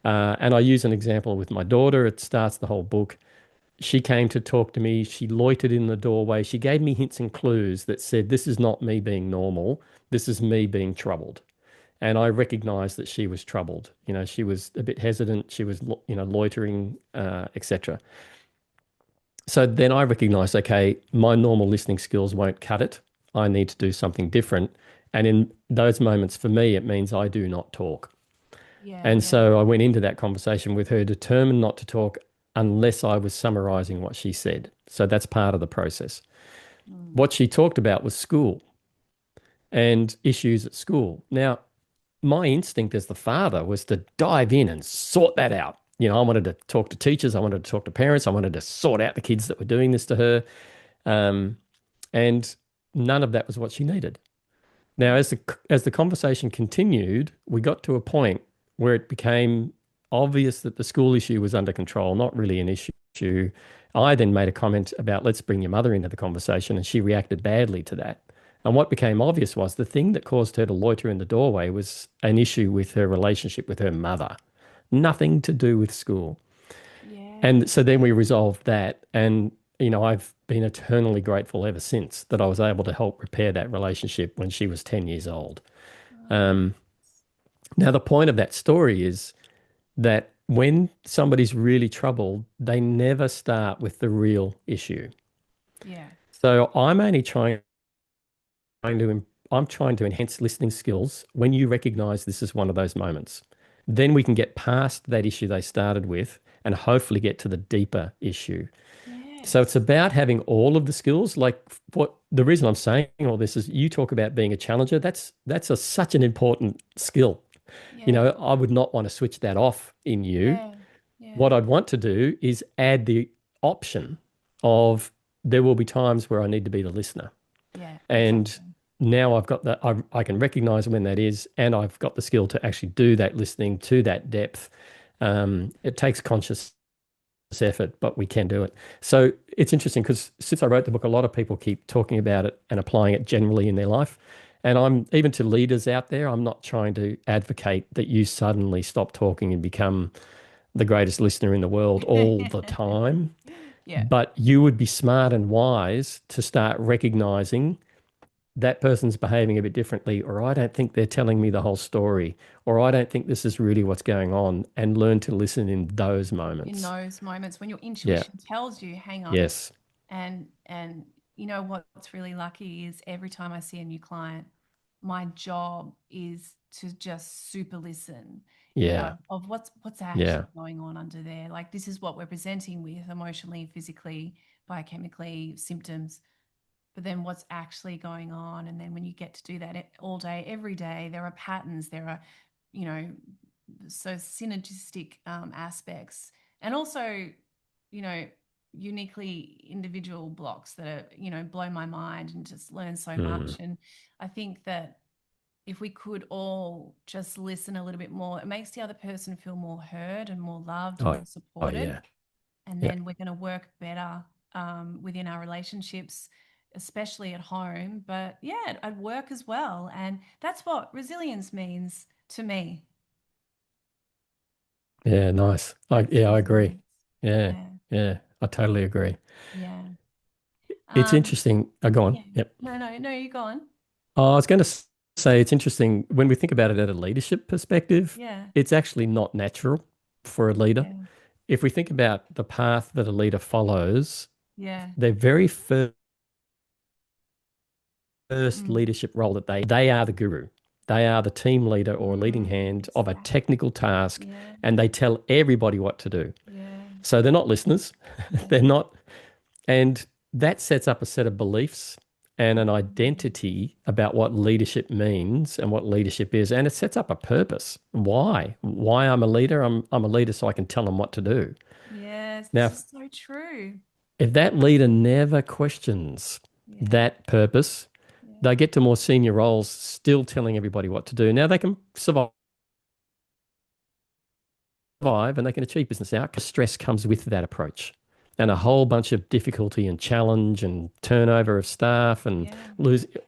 And I use an example with my daughter. It starts the whole book. She came to talk to me. She loitered in the doorway. She gave me hints and clues that said, this is not me being normal. This is me being troubled. And I recognized that she was troubled. She was a bit hesitant. She was, loitering, etc. So then I recognized, okay, my normal listening skills won't cut it. I need to do something different. And in those moments, for me, it means I do not talk. yeah, And yeah. so I went into that conversation with her determined not to talk unless I was summarizing what she said. So that's part of the process. Mm. What she talked about was school and issues at school. Now, my instinct as the father was to dive in and sort that out. I wanted to talk to teachers, I wanted to talk to parents, I wanted to sort out the kids that were doing this to her. Um, and none of that was what she needed. Now, Yeah, as the conversation continued, we got to a point where it became obvious that the school issue was under control, not really an issue. I then made a comment about let's bring your mother into the conversation, and she reacted badly to that. And what became obvious was the thing that caused her to loiter in the doorway was an issue with her relationship with her mother, nothing to do with school. yeah. And so then we resolved that. And, I've been eternally grateful ever since that I was able to help repair that relationship when she was 10 years old. Oh, Um, Now, the point of that story is that when somebody's really troubled, they never start with the real issue. yeah, So I'm trying to enhance listening skills when you recognize this is one of those moments. Then we can get past that issue they started with and hopefully get to the deeper issue. So it's yes, about having all of the skills. Like what the reason I'm saying all this is you talk about being a challenger. Such an important skill. yeah, I would not want to switch that off in you. yeah, yeah, What I'd want to do is add the option of there will be times where I need to be the listener. yeah, And exactly. now I've got that, I can recognize when that is, and I've got the skill to actually do that listening to that depth. It takes conscious effort, but we can do it. So it's interesting because since I wrote the book, a lot of people keep talking about it and applying it generally in their life. And I'm even to leaders out there, I'm not trying to advocate that you suddenly stop talking and become the greatest listener in the world all the time. Yeah, But you would be smart and wise to start recognizing that person's behaving a bit differently, or I don't think they're telling me the whole story, or I don't think this is really what's going on, and learn to listen in those in moments. those moments when your Yeah. intuition tells you, hang on, Yes. and you know what's really lucky is every time I see a new client, my job is to just super listen, Yeah. of what's Yeah. actually going on under there. Like this is what we're presenting with emotionally, physically, biochemically, symptoms, but then what's actually going on. And then when you get to do that all day, every day, there are patterns, there are, you know, so synergistic aspects, and also, you know, uniquely individual blocks that are, blow my mind and just learn so Mm. much. And I think that if we could all just listen a little bit more, it makes the other person feel more heard and more loved and Oh, more oh supported, yeah. and Yeah. then we're going to work better within our relationships, especially at home, but yeah, at work as well. And that's what resilience means to me. Yeah. Nice. That's Yeah, I agree. resilience. Yeah. Yeah, Yeah. I totally agree. yeah. It's um interesting. Go on. yeah, Yep. no, you go on. Oh, I was going to say it's interesting when we think about it at a leadership perspective, Yeah, it's actually not natural for a leader. yeah, If we think about the path that a leader follows, yeah. their very first Mm. leadership role they are the guru. They are the team leader or leading hand of a Exactly. technical task, Yeah, and they tell everybody what to do. yeah, So they're not listeners. They're Yeah. not, and that sets up a set of beliefs and an Mm. identity about what leadership means and what leadership is. And it sets up a purpose. Why I'm a leader? I'm a leader so I can tell them what to do. Yes, Now, this is so true. if that leader never questions Yeah. that purpose, Yeah. they get to more senior roles still telling everybody what to do. Now they can survive and they can achieve business outcomes. Stress comes with that approach and a whole bunch of difficulty and challenge and turnover of staff and Yeah.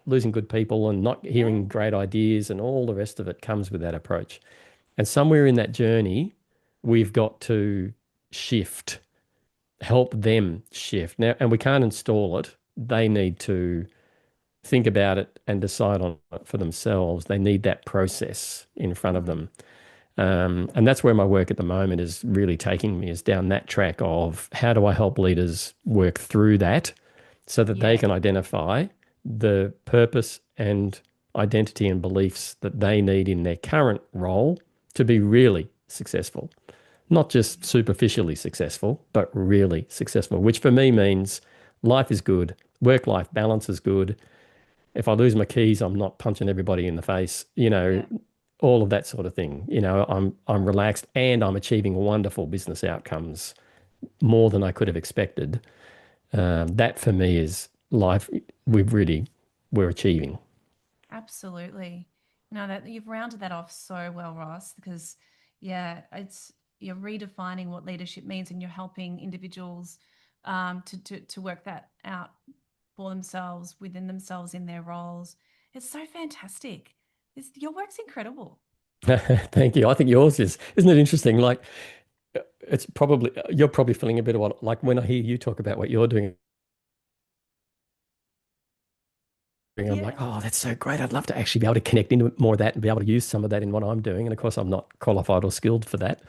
losing good people and not Yeah. hearing great ideas and all the rest of it comes with that approach. And somewhere in that journey, we've got to shift, help them shift. Now, and we can't install it. They need to think about it and decide on it for themselves. They need that process in front of Mm. them. And that's where my work at the moment is really taking me is down that track of how do I help leaders work through that so that they Yeah. can identify the purpose and identity and beliefs that they need in their current role to be really successful. Not just superficially successful, but really successful, which for me means life is good, work-life balance is good. If I lose my keys, I'm not punching everybody in the face, Yeah. all of that sort of thing. I'm relaxed and I'm achieving wonderful business outcomes more than I could have expected. That for me is life. We're achieving. Absolutely. No, that you've rounded that off so well, Ross, because yeah, it's you're redefining what leadership means and you're helping individuals to work that out for themselves, within themselves, in their roles. It's so fantastic. Your work's incredible. Thank you. I think yours is, isn't it interesting? Like it's probably you're probably feeling a bit of what like when I hear you talk about what you're doing, I'm like, Yeah. oh, that's so great. I'd love to actually be able to connect into more of that and be able to use some of that in what I'm doing. And of course, I'm not qualified or skilled for that.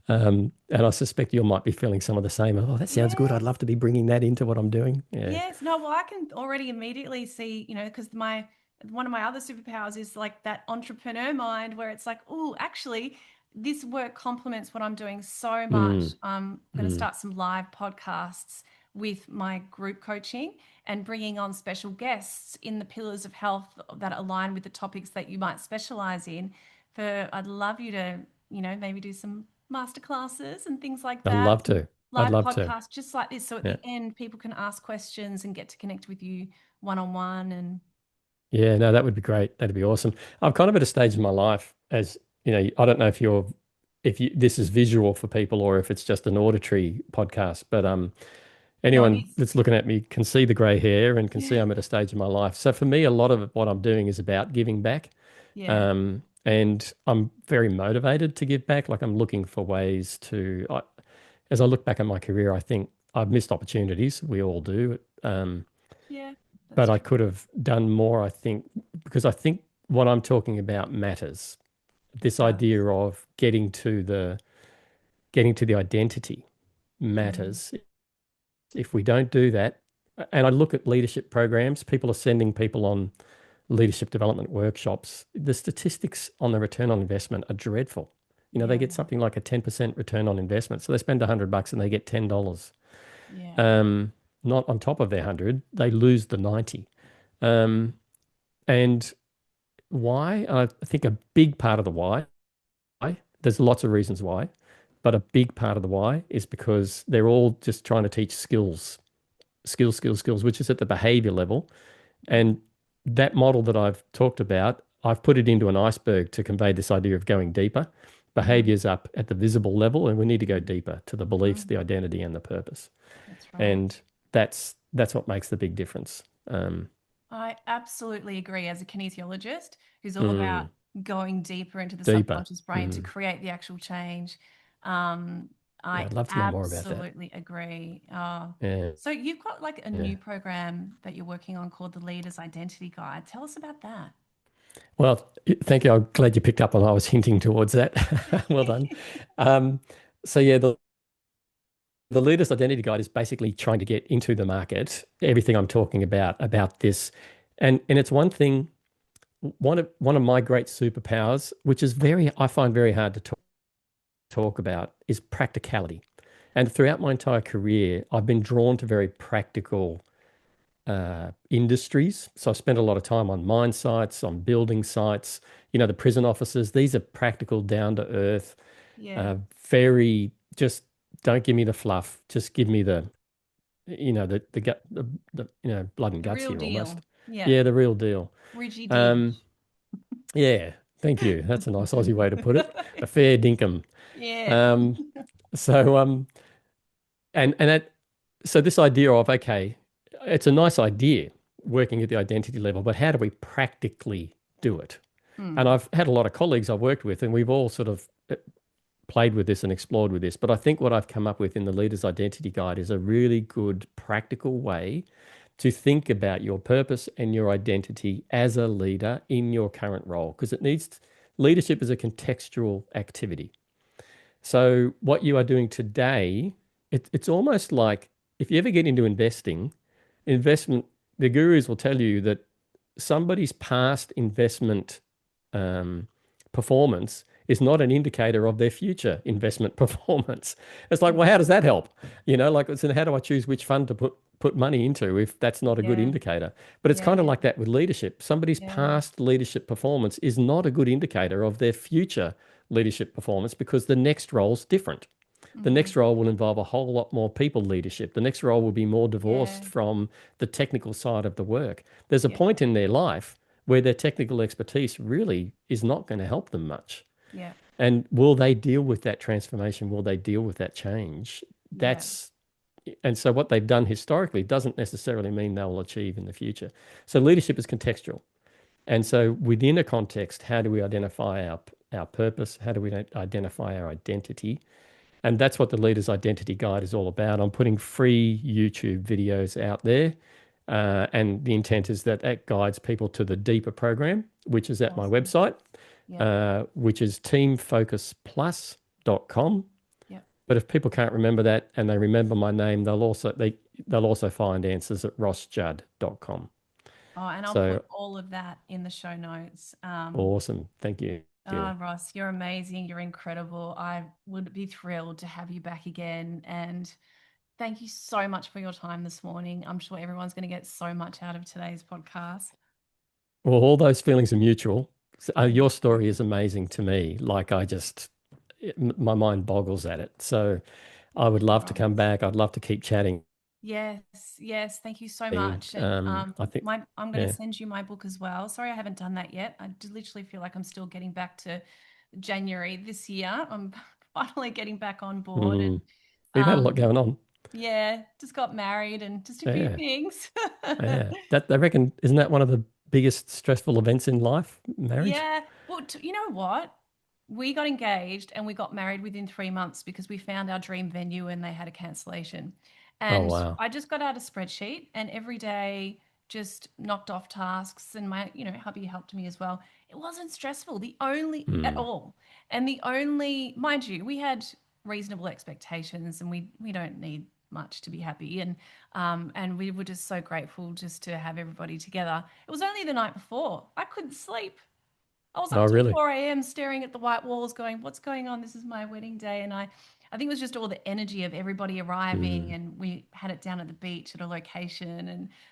And I suspect you might be feeling some of the same. Oh, that sounds good. I'd Yes. love to be bringing that into what I'm doing. Yeah. Yes, no, well, I can already immediately see, because my one of my other superpowers is like that entrepreneur mind where it's like, oh, actually, this work complements what I'm doing so much. Mm, I'm going to mm. start some live podcasts with my group coaching and bringing on special guests in the pillars of health that align with the topics that you might specialize in. I'd love you to, maybe do some masterclasses and things like I'd that, love to. I'd live love to. podcast just like this. So at Yeah. the end, people can ask questions and get to connect with you one on one. And Yeah, no, that would be great. That'd be awesome. I'm kind of at a stage in my life as, I don't know if you, this is visual for people or if it's just an auditory podcast, but no, it anyone is. that's looking at me can see the grey hair and can see Yeah. I'm at a stage in my life. So for me, a lot of what I'm doing is about giving back. Yeah. And I'm very motivated to give back. Like I'm looking for ways as I look back at my career, I think I've missed opportunities. We all do. Yeah. That's But I true. could have done more, I think, because I think what I'm talking about matters. It This does. idea of getting to the identity Mm. matters. If we don't do that, and I look at leadership programs, people are sending people on leadership development workshops. The statistics on the return on investment are dreadful. They Yeah. get something like a 10% return on investment. So they spend $100 and they get $10. Yeah. Not on top of their 100, they lose the 90. Um, and why? I think a big part of the why, there's lots of reasons why, but a big part of the why is because they're all just trying to teach skills, which is at the behavior level. Mm. And that model that I've talked about, I've put it into an iceberg to convey this idea of going deeper. Mm. Behavior's up at the visible level, and we need to go deeper to the beliefs, Mm. the identity, and the purpose. That's right. And that's what makes the big difference. I absolutely agree. As a kinesiologist who's all about Mm, going deeper into the deeper. subconscious brain to Mm. create the actual change, um, Yeah, I I'd love to know more about that. absolutely agree. Yeah. So you've got like a Yeah. new program that you're working on called the Leader's Identity Guide. Tell us about that. Well, thank you. I'm glad you picked up on I was hinting towards that. Well done. Um, so yeah, the Leader's Identity Guide is basically trying to get into the market everything I'm talking about this, and it's one thing. One of my great superpowers, which is I find very hard to talk about, is practicality. And throughout my entire career, I've been drawn to very practical industries. So I spent a lot of time on mine sites, on building sites, the prison offices. These are practical, down to earth, Yeah. very just don't give me the fluff. Just give me the gut, blood and The guts real here almost. deal. Yeah. Yeah, the real deal. Ridgy Um, dinch. yeah, thank you. That's a nice Aussie way to put it. A fair dinkum. Yeah. Um, so and that so this idea of okay, it's a nice idea working at the identity level, but how do we practically do it? And Mm. I've had a lot of colleagues I've worked with, and we've all sort of played with this and explored with this. But I think what I've come up with in the Leader's Identity Guide is a really good practical way to think about your purpose and your identity as a leader in your current role, because leadership is a contextual activity. So what you are doing today, it's almost like if you ever get into investment, the gurus will tell you that somebody's past investment um, performance is not an indicator of their future investment performance. It's like, well, how does that help? So how do I choose which fund to put money into if that's not a good Yeah. indicator? But it's kind of Yeah. like that with leadership. Somebody's Yeah. past leadership performance is not a good indicator of their future leadership performance because the next role's different. The Hmm. next role will involve a whole lot more people leadership. The next role will be more divorced Yeah. from the technical side of the work. There's a Yeah. point in their life where their technical expertise really is not going to help them much. Yeah. And will they deal with that transformation? Will they deal with that change? Yeah. That's and so what they've done historically doesn't necessarily mean they'll achieve in the future. So leadership is contextual. And so within a context, how do we identify our purpose? How do we identify our identity? And that's what the Leader's Identity Guide is all about. I'm putting free YouTube videos out there. And the intent is that that guides people to the deeper program, which is at my Awesome. website, Yeah. which is teamfocusplus.com. Yeah. But if people can't remember that and they remember my name, they'll also find answers at rossjudd.com. Oh, and I'll put So all of that in the show notes. awesome. Thank you. Ross, you're amazing. You're incredible. I would be thrilled to have you back again. And thank you so much for your time this morning. I'm sure everyone's going to get so much out of today's podcast. Well, all those feelings are mutual. Yeah. Your story is amazing to me. Like my mind boggles at it. So I would love to come Ross. back. I'd love to keep chatting. Yes, yes. Thank you so much. And I think, I'm going to yeah. send you my book as well. Sorry, I haven't done that yet. Literally feel like I'm still getting back to January this year. I'm finally getting back on board, and Mm. We've had a lot um, going on. yeah, just got married and just a few Yeah. things. Yeah. That I reckon, isn't that one of the biggest stressful events in life, marriage? Yeah. Well, you know what? We got engaged and we got married within 3 months because we found our dream venue and they had a cancellation. Oh, And wow. I just got out a spreadsheet and every day just knocked off tasks and my hubby helped me as well. It wasn't stressful, the only at Mm. all. And the only, mind you, we had reasonable expectations and we don't need much to be happy. And we were just so grateful just to have everybody together. It was only the night before. I couldn't sleep. I was Oh, up till really? 4 a.m. staring at the white walls, going, "What's going on? This is my wedding day." And I think it was just all the energy of everybody arriving, Mm. and we had it down at the beach at a location.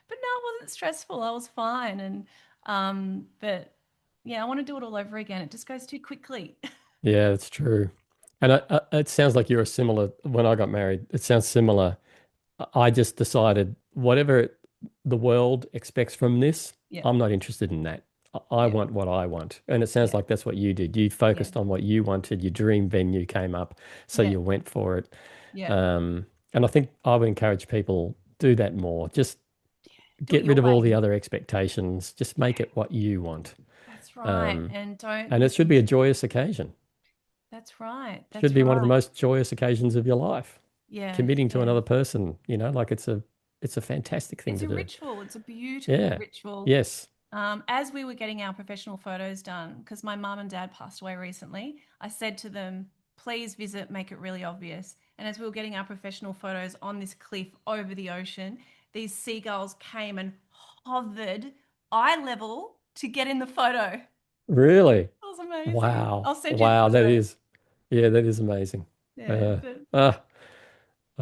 But no, it wasn't stressful. I was fine. But yeah, I want to do it all over again. It just goes too quickly. Yeah, that's true. And it sounds like you're a similar, when I got married, it sounds similar. I just decided whatever the world expects from this, Yeah, I'm not interested in that. I yeah, want what I want. And it sounds yeah, like that's what you did. You yeah, focused on what you wanted. Your dream venue came up, so yeah, you went for it. yeah. And I think I would encourage people do that more. Just Do it get your rid of all the way. other expectations. Just make Yeah, it what you want. that's right. Um, And don't. and it should be a joyous occasion. That's right. Should That's be one of the right. most joyous occasions of your life. Yeah, Committing to yeah. another person, like it's a fantastic thing It's to a do. ritual. It's a beautiful Yeah. ritual. Yes. As we were getting our professional photos done, because my mum and dad passed away recently, I said to them, please visit, make it really obvious. And as we were getting our professional photos on this cliff over the ocean, these seagulls came and hovered eye level to get in the photo. It Really? was amazing. Wow. I'll send you the Wow. photo. Yeah, that is amazing. Yeah, Uh, but ah,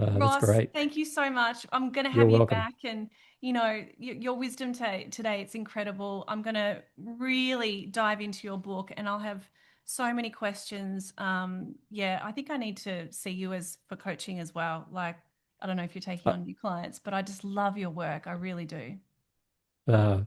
That's Ross, great. thank you so much. I'm going to You're have you welcome. back, and your wisdom today, it's incredible. I'm going to really dive into your book, and I'll have so many questions. Yeah, I think I need to see you as for coaching as well. Like, I don't know if you're taking Uh, on new clients, but I just love your work. I really do. uh,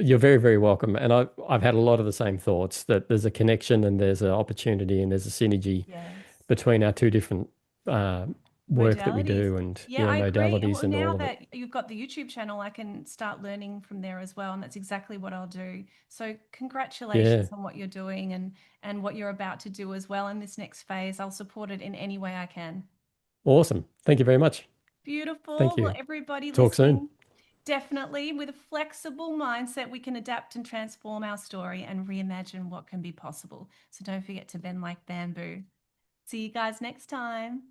you're very, very welcome. And I've had a lot of the same thoughts that there's a connection and there's an opportunity and there's a synergy Yes. between our two different uh, work that we Modalities. do and Yeah, I agree. And modalities well, and now all of it. that you've got the YouTube channel, I can start learning from there as well. And that's exactly what I'll do. So Yeah, congratulations on what you're doing and what you're about to do as well in this next phase. I'll support it in any way I can. awesome. Thank you very much. Thank Beautiful. Well, you. everybody Talk soon. listening, definitely with a flexible mindset, we can adapt and transform our story and reimagine what can be possible. So don't forget to bend like bamboo. See you guys next time.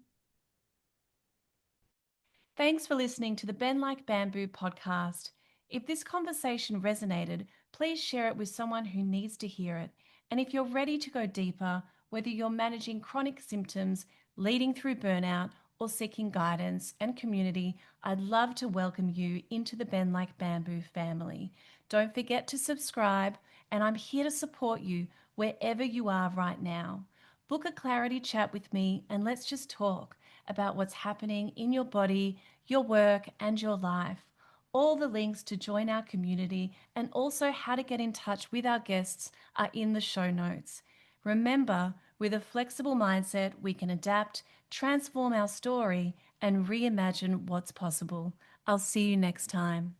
Thanks for listening to the Bend Like Bamboo podcast. If this conversation resonated, please share it with someone who needs to hear it. And if you're ready to go deeper, whether you're managing chronic symptoms, leading through burnout, or seeking guidance and community, I'd love to welcome you into the Bend Like Bamboo family. Don't forget to subscribe, and I'm here to support you wherever you are right now. Book a clarity chat with me and let's just talk about what's happening in your body, your work, and your life. All the links to join our community and also how to get in touch with our guests are in the show notes. Remember, with a flexible mindset, we can adapt, transform our story, and reimagine what's possible. I'll see you next time.